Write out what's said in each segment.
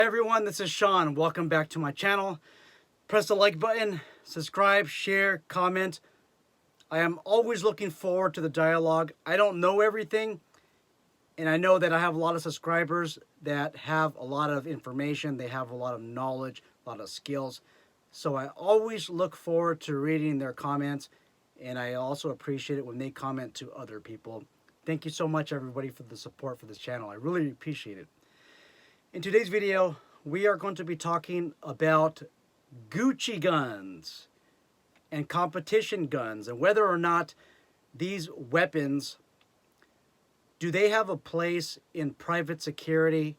Hey everyone, this is Sean. Welcome back to my channel. Press the like button, subscribe, share, comment. I am always looking forward to the dialogue. I don't know everything, and I know that I have a lot of subscribers that have a lot of information. They have a lot of knowledge, a lot of skills. So I always look forward to reading their comments, and I also appreciate it when they comment to other people. Thank you so much, everybody, for the support for this channel. I really appreciate it. In today's video, we are going to be talking about Gucci guns and competition guns and whether or not these weapons, do they have a place in private security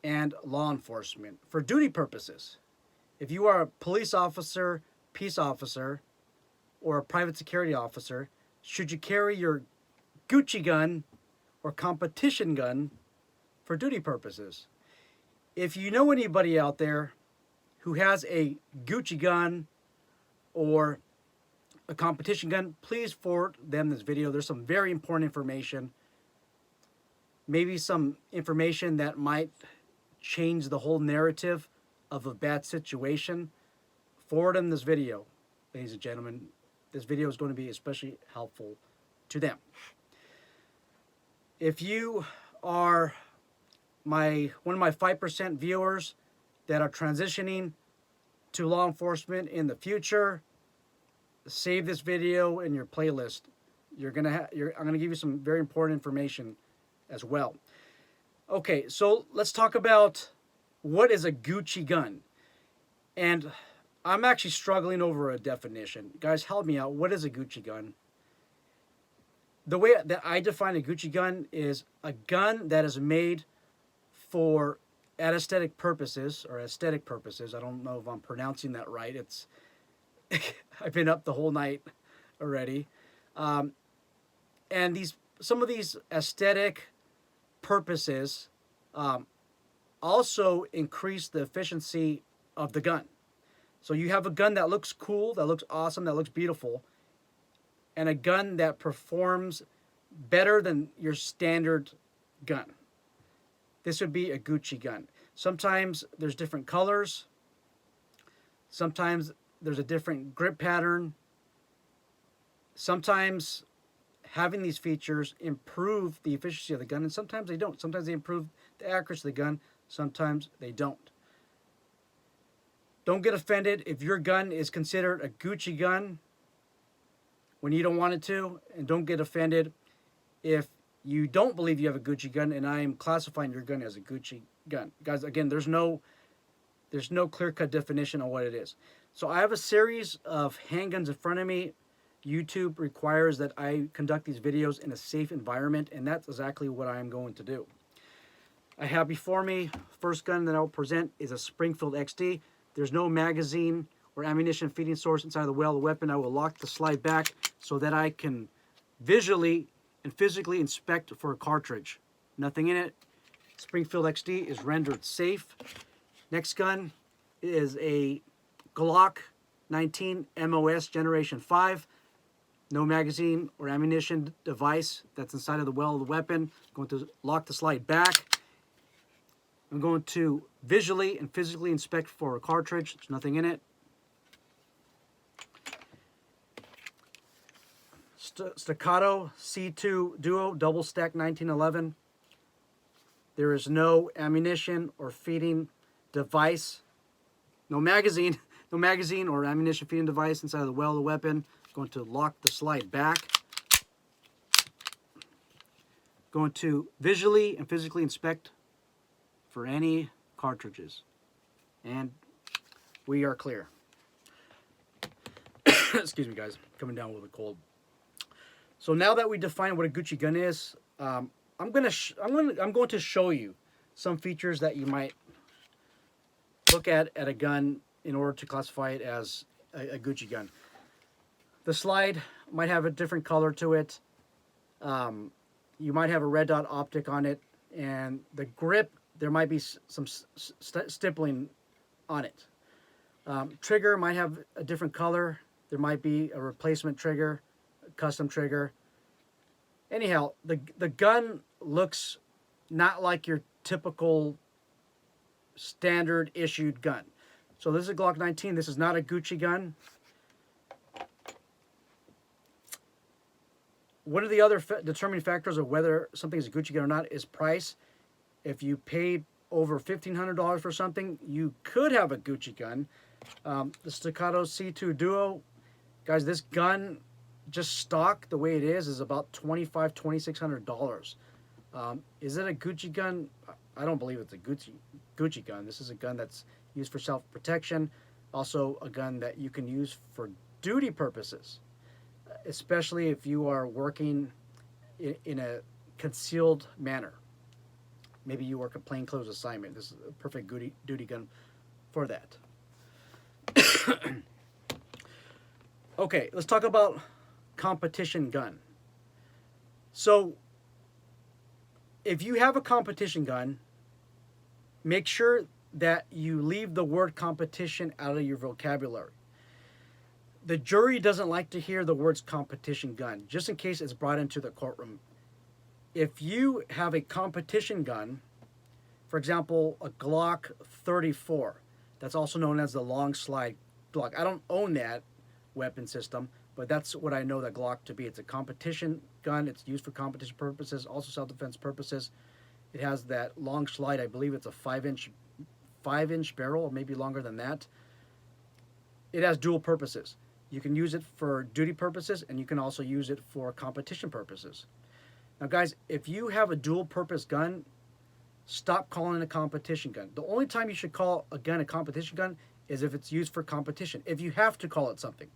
and law enforcement for duty purposes. If you are a police officer, peace officer, or a private security officer, should you carry your Gucci gun or competition gun for duty purposes? If you know anybody out there who has a Gucci gun or a competition gun, please forward them this video. There's some very important information, maybe some information that might change the whole narrative of a bad situation. Forward them this video, ladies and gentlemen. This video is going to be especially helpful to them. If you are one of my 5% viewers that are transitioning to law enforcement in the future, save this video in your playlist. I'm gonna give you some very important information as well. Okay, so let's talk about what is a Gucci gun. And I'm actually struggling over a definition. Guys, help me out. What is a Gucci gun? The way that I define a Gucci gun is a gun that is made for aesthetic purposes. I don't know if I'm pronouncing that right. It's I've been up the whole night already. And some of these aesthetic purposes also increase the efficiency of the gun. So you have a gun that looks cool, that looks awesome, that looks beautiful, and a gun that performs better than your standard gun. This would be a Gucci gun. Sometimes there's different colors. Sometimes there's a different grip pattern. Sometimes having these features improve the efficiency of the gun, and sometimes they don't. Sometimes they improve the accuracy of the gun. Sometimes they don't. Don't get offended if your gun is considered a Gucci gun when you don't want it to, and don't get offended if you don't believe you have a Gucci gun and I am classifying your gun as a Gucci gun. Guys, again, there's no clear-cut definition on what it is. So I have a series of handguns in front of me. YouTube requires that I conduct these videos in a safe environment, and that's exactly what I am going to do. I have before me, first gun that I'll present is a Springfield XD. There's no magazine or ammunition feeding source inside the well of the weapon. I will lock the slide back so that I can visually and physically inspect for a cartridge. Nothing in it. Springfield XD is rendered safe. Next gun is a Glock 19 Mos Generation 5. No magazine or ammunition device that's inside of the well of the weapon. I'm going to lock the slide back. I'm going to visually and physically inspect for a cartridge. There's nothing in it. Staccato C2 Duo Double Stack 1911. There is no ammunition or feeding device. No magazine or ammunition feeding device inside of the well of the weapon. Going to lock the slide back. Going to visually and physically inspect for any cartridges. And we are clear. Excuse me, guys. Coming down with a cold. So now that we define what a Gucci gun is, I'm going to show you some features that you might look at a gun in order to classify it as a Gucci gun. The slide might have a different color to it. You might have a red dot optic on it, and the grip, there might be some stippling on it. Trigger might have a different color. There might be a replacement trigger, a custom trigger. Anyhow, the gun looks not like your typical standard issued gun. So this is a Glock 19. This is not a Gucci gun. One of the other determining factors of whether something is a Gucci gun or not is price. If you paid over $1,500 for something, you could have a Gucci gun. The Staccato C2 Duo, guys, this gun, just stock the way it is about $2,500, $2,600. Is it a Gucci gun? I don't believe it's a Gucci gun. This is a gun that's used for self-protection, also a gun that you can use for duty purposes, especially if you are working in a concealed manner. Maybe you work a plainclothes assignment. This is a perfect duty gun for that. Okay, let's talk about competition gun. So, if you have a competition gun, make sure that you leave the word competition out of your vocabulary. The jury doesn't like to hear the words competition gun, just in case it's brought into the courtroom. If you have a competition gun, for example, a Glock 34, that's also known as the long slide Glock. I don't own that weapon system, but that's what I know that Glock to be. It's a competition gun. It's used for competition purposes, also self-defense purposes. It has that long slide. I believe it's a 5-inch barrel, or maybe longer than that. It has dual purposes. You can use it for duty purposes, and you can also use it for competition purposes. Now, guys, if you have a dual-purpose gun, stop calling it a competition gun. The only time you should call a gun a competition gun is if it's used for competition. If you have to call it something.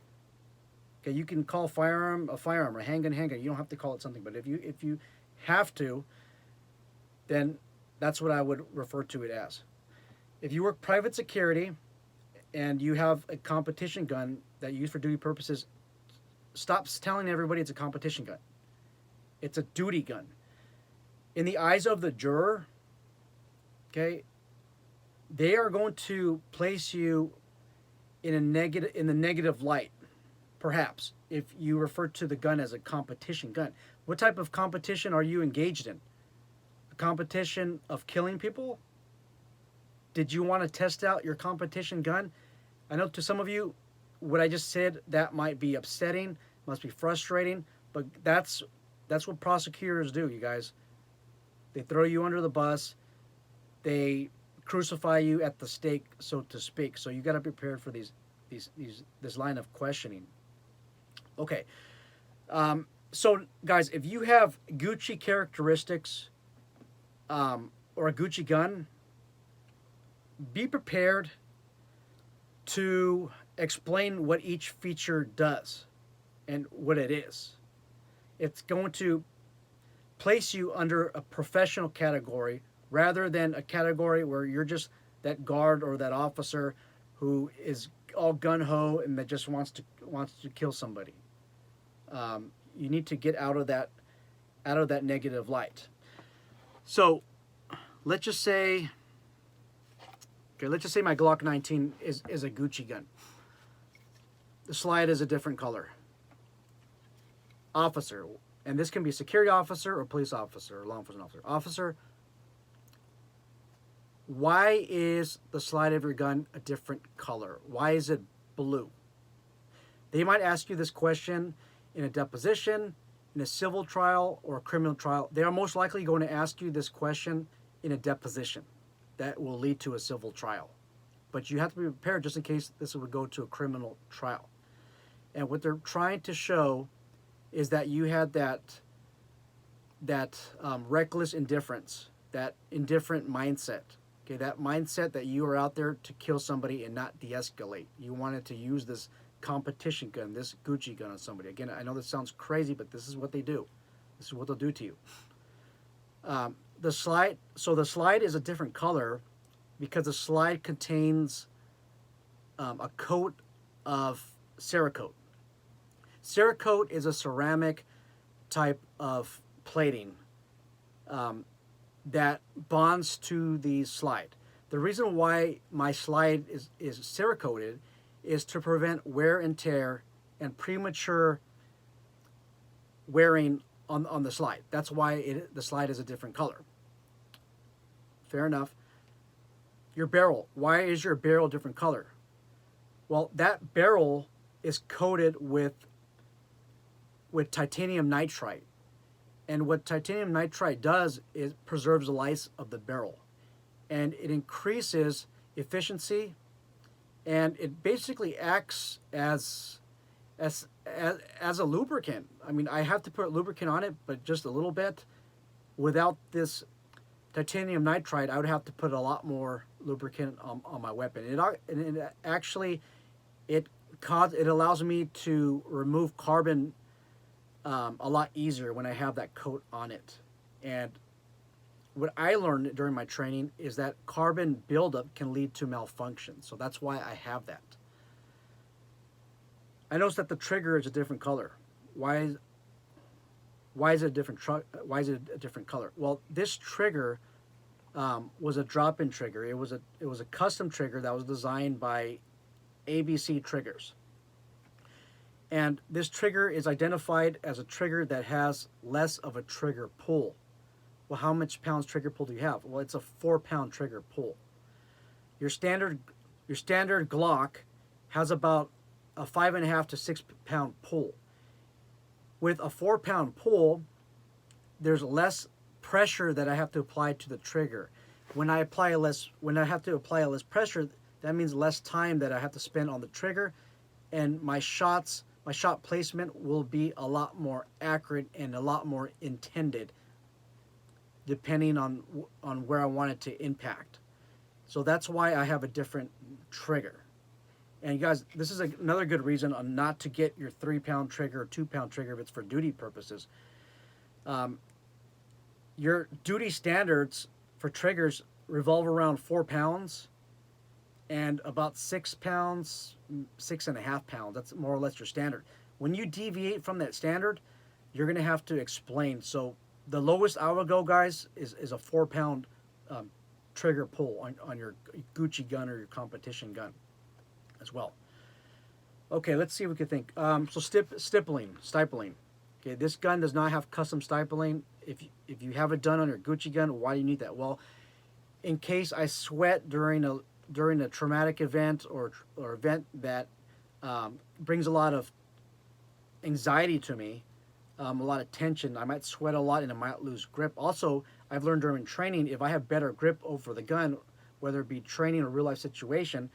Okay, you can call firearm a firearm, or handgun. You don't have to call it something. But if you have to, then that's what I would refer to it as. If you work private security and you have a competition gun that you use for duty purposes, stop telling everybody it's a competition gun. It's a duty gun. In the eyes of the juror, okay, they are going to place you in the negative light, perhaps, if you refer to the gun as a competition gun. What type of competition are you engaged in? A competition of killing people? Did you want to test out your competition gun? I know to some of you, what I just said, that might be upsetting, must be frustrating, but that's what prosecutors do, you guys. They throw you under the bus. They crucify you at the stake, so to speak. So you got to be prepared for this line of questioning. Okay. So, guys, if you have Gucci characteristics or a Gucci gun, be prepared to explain what each feature does and what it is. It's going to place you under a professional category rather than a category where you're just that guard or that officer who is all gung-ho and that just wants to kill somebody. You need to get out of that negative light. So let's just say my Glock 19 is a Gucci gun. The slide is a different color. Officer, and this can be a security officer or police officer or law enforcement officer. Officer, why is the slide of your gun a different color? Why is it blue? They might ask you this question in a deposition, in a civil trial, or a criminal trial. They are most likely going to ask you this question in a deposition that will lead to a civil trial. But you have to be prepared just in case this would go to a criminal trial. And what they're trying to show is that you had that reckless indifference, that indifferent mindset. Okay, that mindset that you are out there to kill somebody and not de-escalate. You wanted to use this competition gun, this Gucci gun on somebody. Again, I know this sounds crazy, but this is what they do. This is what they'll do to you. The slide is a different color because the slide contains a coat of Cerakote. Cerakote is a ceramic type of plating that bonds to the slide. The reason why my slide is Cerakoted is to prevent wear and tear and premature wearing on the slide. That's why the slide is a different color. Fair enough. your barrel. Why is your barrel a different color? Well, that barrel is coated with titanium nitride. And what titanium nitride does is preserves the life of the barrel. And it increases efficiency, and it basically acts as a lubricant. I mean, I have to put lubricant on it, but just a little bit. Without this titanium nitride, I would have to put a lot more lubricant on my weapon. It actually it allows me to remove carbon a lot easier when I have that coat on it. And what I learned during my training is that carbon buildup can lead to malfunction. So that's why I have that. I noticed that the trigger is a different color. Why is it a different color? Well, this trigger was a drop-in trigger. It was a custom trigger that was designed by ABC Triggers. And this trigger is identified as a trigger that has less of a trigger pull. Well, how much pounds trigger pull do you have? Well, it's a 4-pound trigger pull. Your standard Glock has about a 5.5 to 6 pound pull. With a 4-pound pull, there's less pressure that I have to apply to the trigger. When I have to apply less pressure, that means less time that I have to spend on the trigger, and my shot placement will be a lot more accurate and a lot more intended, depending on where I want it to impact. So that's why I have a different trigger. And guys, this is another good reason not to get your 3-pound trigger or 2-pound trigger if it's for duty purposes. Your duty standards for triggers revolve around 4 pounds and about 6 pounds, 6.5 pounds. That's more or less your standard. When you deviate from that standard, you're going to have to explain. So the lowest I would go, guys, is a 4-pound trigger pull on your Gucci gun or your competition gun as well. Okay, let's see what we can think. So stippling. Okay, this gun does not have custom stippling. If you have it done on your Gucci gun, why do you need that? Well, in case I sweat during a traumatic event or event that brings a lot of anxiety to me, a lot of tension, I might sweat a lot and I might lose grip. Also, I've learned during training, if I have better grip over the gun, whether it be training or real life situation,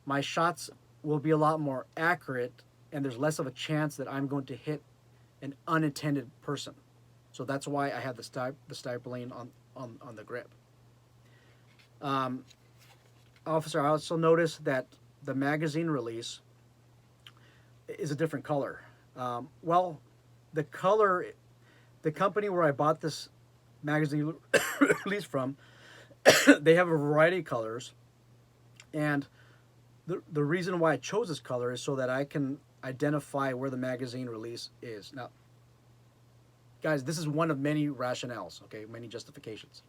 my shots will be a lot more accurate, and there's less of a chance that I'm going to hit an unintended person. So that's why I have the stippling on the grip. Officer, I also noticed that the magazine release is a different color. Well, the company where I bought this magazine release from, they have a variety of colors, and the reason why I chose this color is so that I can identify where the magazine release is. Now, guys, this is one of many rationales, okay, many justifications.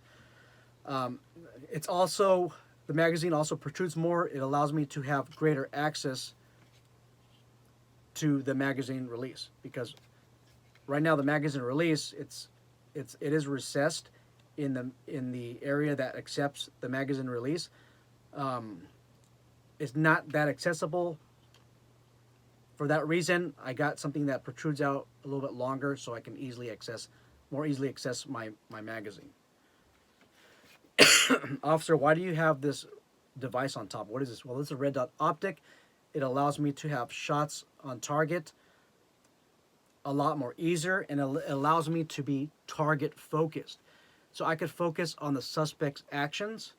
It's also, the magazine also protrudes more. It allows me to have greater access to the magazine release, because right now the magazine release, it is recessed in the area that accepts the magazine release. It's not that accessible. For that reason, I got something that protrudes out a little bit longer, so I can more easily access my magazine. Officer, why do you have this device on top? What is this? Well, this is a red dot optic. It allows me to have shots on target a lot more easier, and it allows me to be target focused. So I could focus on the suspect's actions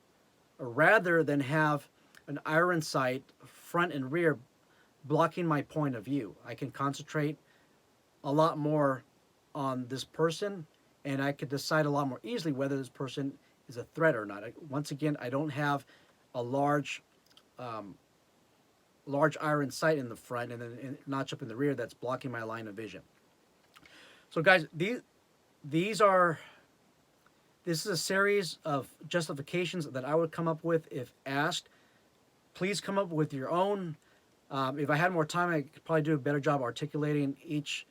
rather than have an iron sight front and rear blocking my point of view. I can concentrate a lot more on this person, and I could decide a lot more easily whether this person is a threat or not. Once again, I don't have a large iron sight in the front and then a notch up in the rear that's blocking my line of vision. So guys, this is a series of justifications that I would come up with if asked. Please come up with your own. If I had more time, I could probably do a better job articulating each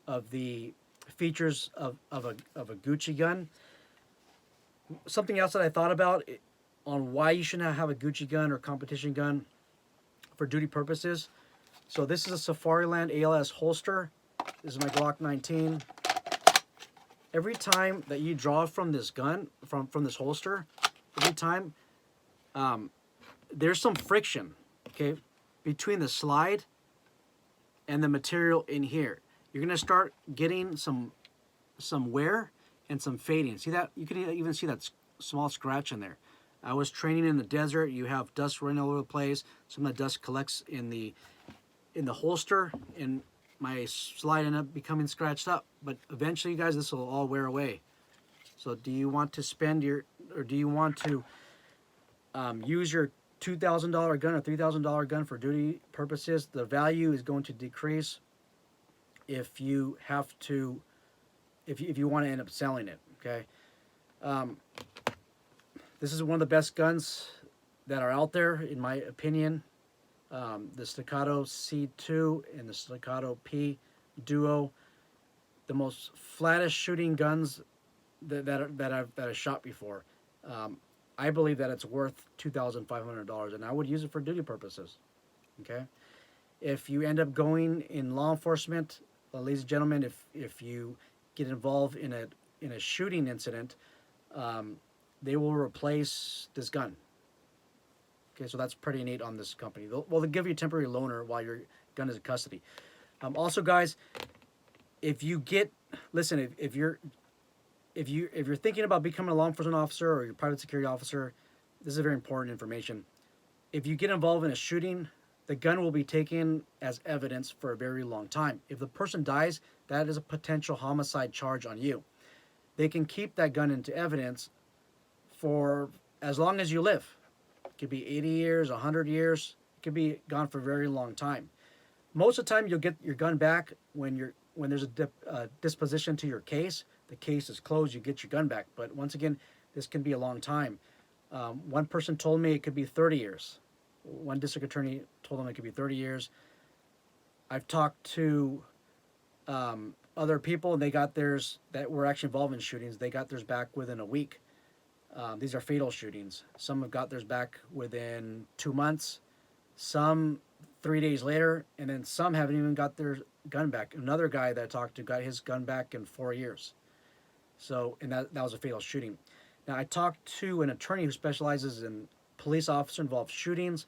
of the features of a Gucci gun. Something else that I thought about on why you should not have a Gucci gun or competition gun for duty purposes. So this is a Safariland ALS holster. This is my Glock 19. Every time that you draw from this gun, from this holster, every time there's some friction, okay, between the slide and the material in here. You're gonna start getting some wear and some fading. See that? You can even see that small scratch in there. I was training in the desert. You have dust running all over the place. Some of the dust collects in the holster, and my slide ended up becoming scratched up. But eventually, you guys, this will all wear away. So do you want to spend your, or do you want to use your $2,000 gun or $3,000 gun for duty purposes? The value is going to decrease if you have to, if you want to end up selling it, okay? This is one of the best guns that are out there, in my opinion. The Staccato C2 and the Staccato P Duo, the most flattest shooting guns that I've shot before. I believe that it's worth $2,500, and I would use it for duty purposes. Okay, if you end up going in law enforcement, ladies and gentlemen, if you get involved in a shooting incident, they will replace this gun. Okay, so that's pretty neat on this company. They'll give you a temporary loaner while your gun is in custody. Also, guys, if you get, listen, if you're thinking about becoming a law enforcement officer or your private security officer, this is very important information. If you get involved in a shooting, the gun will be taken as evidence for a very long time. If the person dies, that is a potential homicide charge on you. They can keep that gun into evidence for as long as you live. It could be 80 years, 100 years. It could be gone for a very long time. Most of the time, you'll get your gun back when there's a disposition to your case. The case is closed, you get your gun back. But once again, this can be a long time. One person told me it could be 30 years. One district attorney told them it could be 30 years. I've talked to other people, and they got theirs that were actually involved in shootings. They got theirs back within a week. These are fatal shootings. Some have got theirs back within 2 months, some 3 days later, and then some haven't even got their gun back. Another guy that I talked to got his gun back in 4 years. So, and that was a fatal shooting. Now, I talked to an attorney who specializes in police officer involved shootings,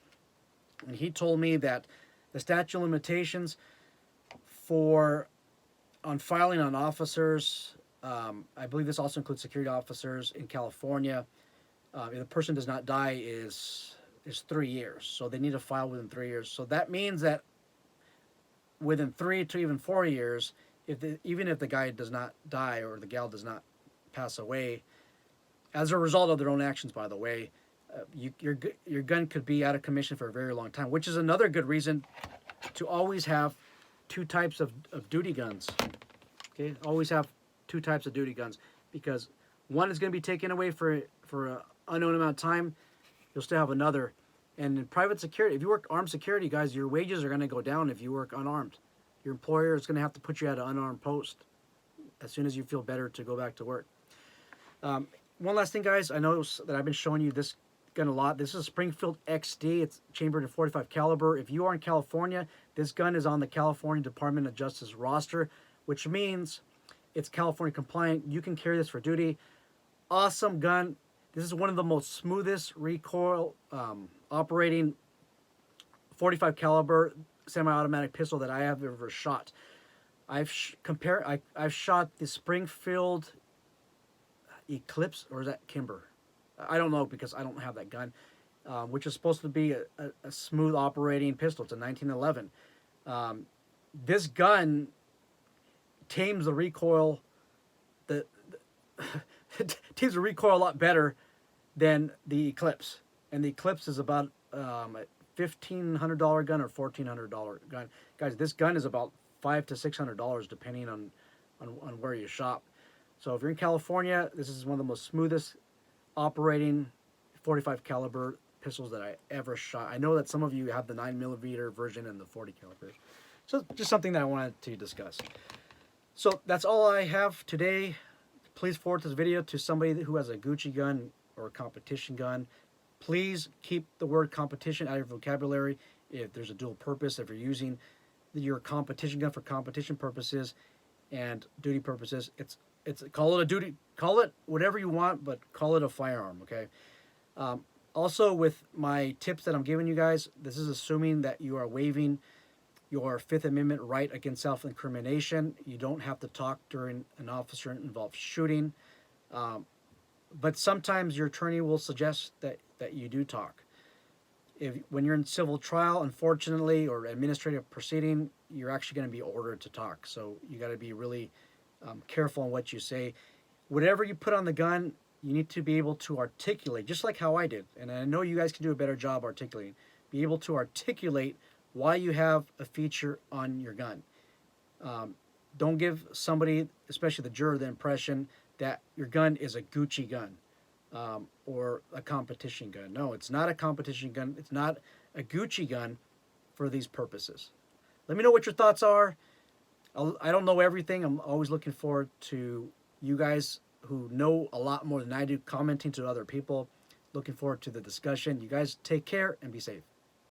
and he told me that the statute of limitations on filing on officers, I believe this also includes security officers in California, if the person does not die, is 3 years. So they need to file within 3 years. So that means that within 3 to even 4 years, even if the guy does not die or the gal does not pass away, as a result of their own actions, by the way, your gun could be out of commission for a very long time, which is another good reason to always have two types of duty guns. Okay, always have two types of duty guns, because one is going to be taken away for an unknown amount of time. You'll still have another. And in private security, if you work armed security, guys, your wages are going to go down if you work unarmed. Your employer is going to have to put you at an unarmed post as soon as you feel better to go back to work. One last thing, guys. I know that I've been showing you this gun a lot. This is a Springfield XD. It's chambered in .45 caliber. If you are in California, this gun is on the California Department of Justice roster, which means it's California compliant. You can carry this for duty. Awesome gun. This is one of the most smoothest recoil operating .45 caliber semi-automatic pistol that I have ever shot. I've shot the Springfield Eclipse, or is that Kimber? I don't know, because I don't have that gun, which is supposed to be a smooth operating pistol. It's a 1911. This gun tames the recoil. Tames the recoil a lot better than the Eclipse, and the Eclipse is about a $1,500 gun or $1,400 gun. Guys, this gun is about $500 to $600 depending on where you shop. So if you're in California, this is one of the most smoothest operating .45 caliber pistols that I ever shot. I know that some of you have the 9mm version and the 40 caliber. So just something that I wanted to discuss. So that's all I have today. Please forward this video to somebody who has a Gucci gun or a competition gun. Please keep the word competition out of your vocabulary. If there's a dual purpose, if you're using your competition gun for competition purposes and duty purposes, it's call it a duty, call it whatever you want, but call it a firearm. Okay. Also, with my tips that I'm giving you guys, this is assuming that you are waiving your Fifth Amendment right against self-incrimination. You don't have to talk during an officer-involved shooting. But sometimes your attorney will suggest that you do talk. When you're in civil trial, unfortunately, or administrative proceeding, you're actually going to be ordered to talk. So you got to be really careful on what you say. Whatever you put on the gun, you need to be able to articulate, just like how I did. And I know you guys can do a better job articulating. Be able to articulate why you have a feature on your gun. Don't give somebody, especially the juror, the impression that your gun is a Gucci gun or a competition gun. No, it's not a competition gun. It's not a Gucci gun for these purposes. Let me know what your thoughts are. I don't know everything. I'm always looking forward to you guys who know a lot more than I do commenting to other people. Looking forward to the discussion. You guys take care and be safe.